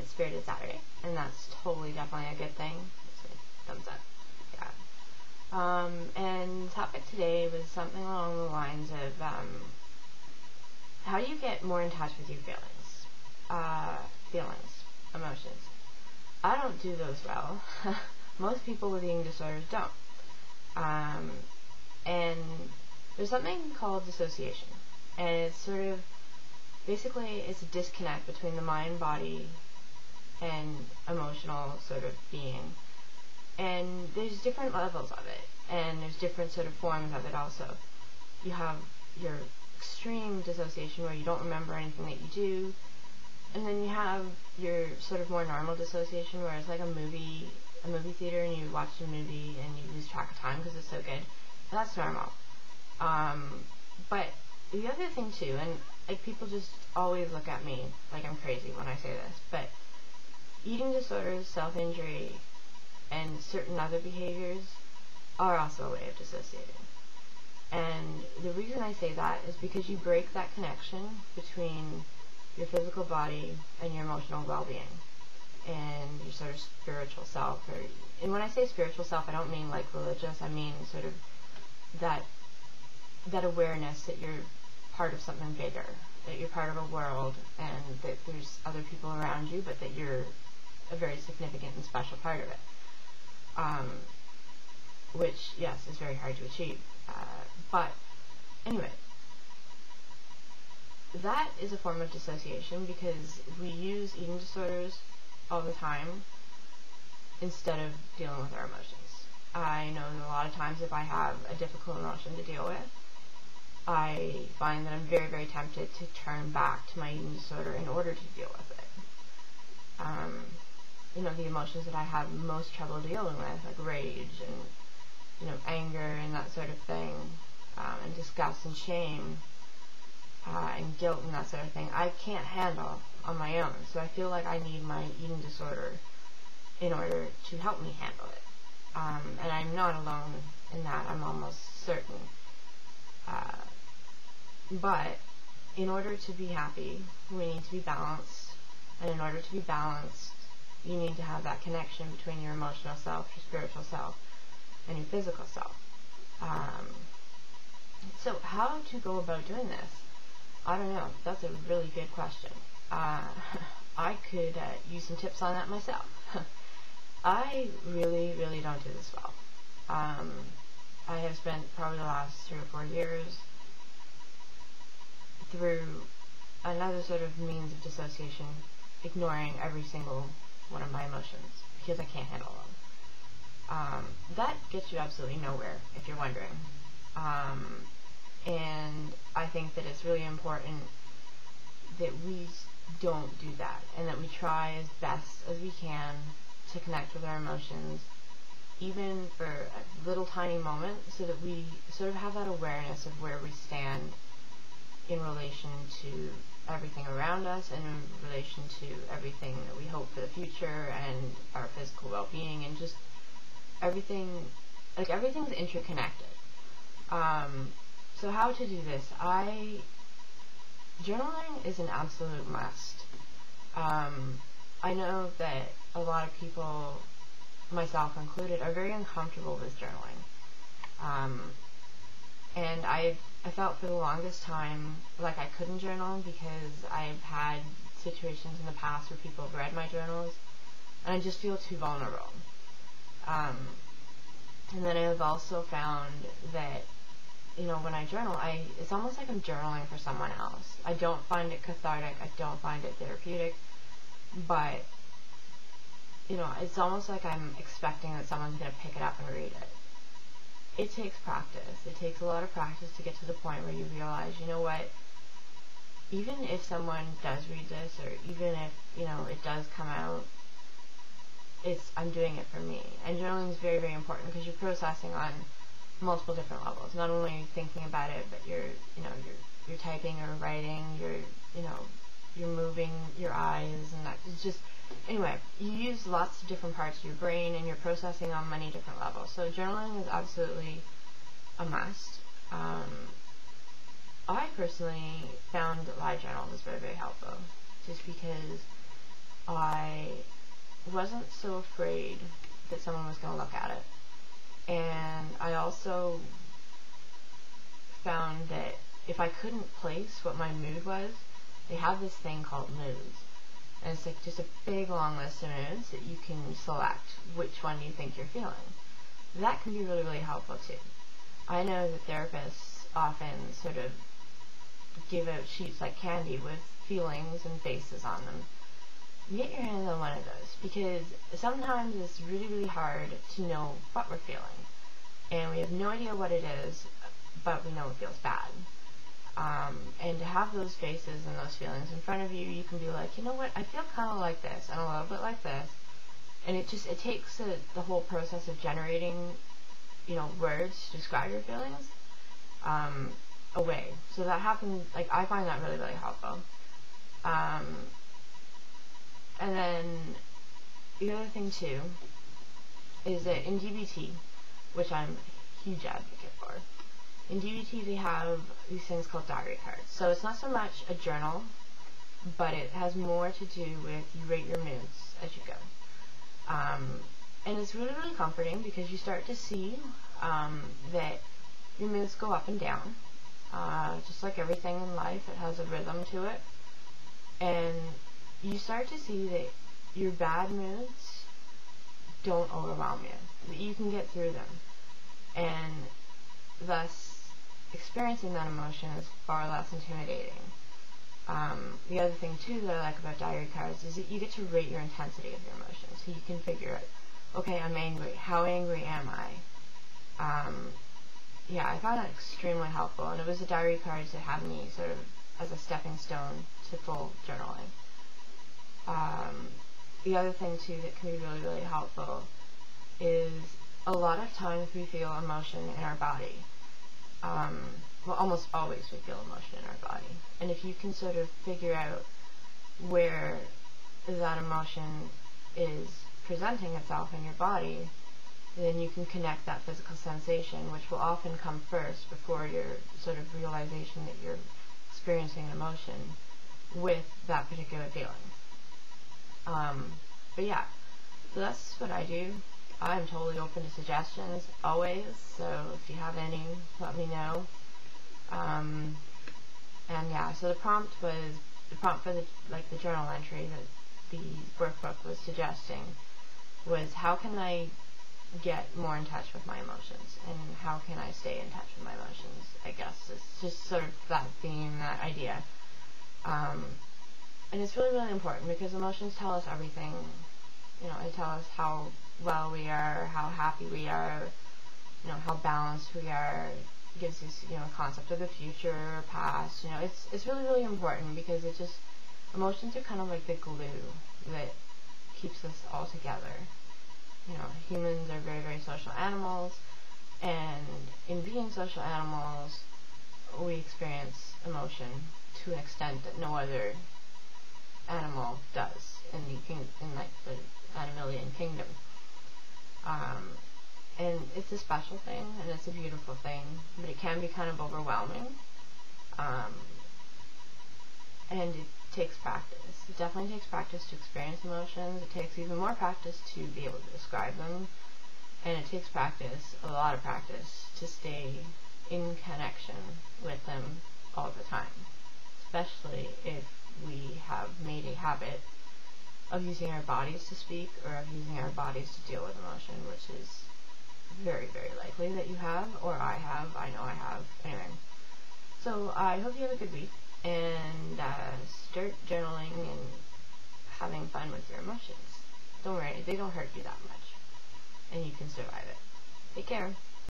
it's Spirited Saturday, and that's totally definitely a good thing. Thumbs up. Yeah. And the topic today was something along the lines of how do you get more in touch with your feelings, emotions. I don't do those well. Most people with eating disorders don't. And there's something called dissociation, and it's sort of, basically it's a disconnect between the mind, body, and emotional sort of being. And there's different levels of it, and there's different sort of forms of it also. You have your extreme dissociation where you don't remember anything that you do, and then you have your sort of more normal dissociation where it's like a movie theater, and you watch a movie and you lose track of time because it's so good. That's normal. But the other thing too, and like people just always look at me like I'm crazy when I say this, but eating disorders, self-injury, and certain other behaviors are also a way of dissociating. And the reason I say that is because you break that connection between your physical body and your emotional well-being and your sort of spiritual self. And when I say spiritual self, I don't mean like religious. I mean sort of that awareness that you're part of something bigger, that you're part of a world, and that there's other people around you, but that you're a very significant and special part of it. Which, yes, is very hard to achieve. But anyway, that is a form of dissociation because we use eating disorders all the time instead of dealing with our emotions. I know that a lot of times if I have a difficult emotion to deal with, I find that I'm very, very tempted to turn back to my eating disorder in order to deal with it. You know, the emotions that I have most trouble dealing with, like rage and, you know, anger and that sort of thing, and disgust and shame, and guilt and that sort of thing, I can't handle on my own. So I feel like I need my eating disorder in order to help me handle it. And I'm not alone in that, I'm almost certain. But in order to be happy, we need to be balanced. And in order to be balanced, you need to have that connection between your emotional self, your spiritual self, and your physical self. So how to go about doing this? I don't know. That's a really good question. I could use some tips on that myself. I really, really don't do this well. I have spent probably the last 3 or 4 years through another sort of means of dissociation, ignoring every single one of my emotions because I can't handle them. That gets you absolutely nowhere, if you're wondering. And I think that it's really important that we don't do that, and that we try as best as we can to connect with our emotions, even for a little tiny moment, so that we sort of have that awareness of where we stand in relation to everything around us, and in relation to everything that we hope for the future, and our physical well-being, and just everything, like everything's interconnected. So how to do this? Journaling is an absolute must. I know that a lot of people, myself included, are very uncomfortable with journaling. And I felt for the longest time like I couldn't journal because I've had situations in the past where people have read my journals, and I just feel too vulnerable. And then I've also found that, you know, when I journal, it's almost like I'm journaling for someone else. I don't find it cathartic, I don't find it therapeutic, but, you know, it's almost like I'm expecting that someone's going to pick it up and read it. It takes practice. It takes a lot of practice to get to the point where you realize, you know what, even if someone does read this, or even if, you know, it does come out, I'm doing it for me. And journaling is very, very important because you're processing on multiple different levels. Not only are you thinking about it, but you're typing or writing, you're moving your eyes, and it's just, anyway, you use lots of different parts of your brain, and you're processing on many different levels. So journaling is absolutely a must. I personally found that LiveJournal was very, very helpful, just because I wasn't so afraid that someone was going to look at it. And I also found that if I couldn't place what my mood was, they have this thing called moods. And it's like just a big long list of moods that you can select which one you think you're feeling. That can be really, really helpful too. I know that therapists often sort of give out sheets like candy with feelings and faces on them. Get your hands on one of those, because sometimes it's really, really hard to know what we're feeling. And we have no idea what it is, but we know it feels bad. And to have those faces and those feelings in front of you, you can be like, you know what, I feel kind of like this, and a little bit like this. And it takes the whole process of generating, words to describe your feelings, away. So that happens, like, I find that really, really helpful. And then the other thing too is that in DBT, which I'm a huge advocate for, in DBT they have these things called diary cards. So it's not so much a journal, but it has more to do with you rate your moods as you go. And it's really, really comforting because you start to see that your moods go up and down. Just like everything in life, it has a rhythm to it. And you start to see that your bad moods don't overwhelm you, that you can get through them. And thus, experiencing that emotion is far less intimidating. The other thing too that I like about diary cards is that you get to rate your intensity of your emotions. So you can figure out, okay, I'm angry. How angry am I? Yeah, I found that extremely helpful, and it was the diary cards that had me sort of as a stepping stone to full journaling. The other thing too that can be really, really helpful is a lot of times we feel emotion in our body. Well, almost always we feel emotion in our body. And if you can sort of figure out where that emotion is presenting itself in your body, then you can connect that physical sensation, which will often come first before your sort of realization that you're experiencing emotion, with that particular feeling. But yeah, so that's what I do. I'm totally open to suggestions, always, so if you have any, let me know. And yeah, so the prompt for the journal entry that the workbook was suggesting was, how can I get more in touch with my emotions, and how can I stay in touch with my emotions, I guess. It's just sort of that theme, that idea. And it's really, really important, because emotions tell us everything. They tell us how well we are, how happy we are, how balanced we are. It gives us, a concept of the future, past. It's really, really important, because emotions are kind of like the glue that keeps us all together. Humans are very, very social animals, and in being social animals, we experience emotion to an extent that no other animal does in the Animalian kingdom. And it's a special thing, and it's a beautiful thing, but it can be kind of overwhelming. And it takes practice. It definitely takes practice to experience emotions. It takes even more practice to be able to describe them. And it takes practice, a lot of practice, to stay in connection with them all the time. Especially if we have made a habit of using our bodies to speak, or of using our bodies to deal with emotion, which is very, very likely that you have, or I have. I know I have. Anyway. So I hope you have a good week, and start journaling and having fun with your emotions. Don't worry, they don't hurt you that much, and you can survive it. Take care.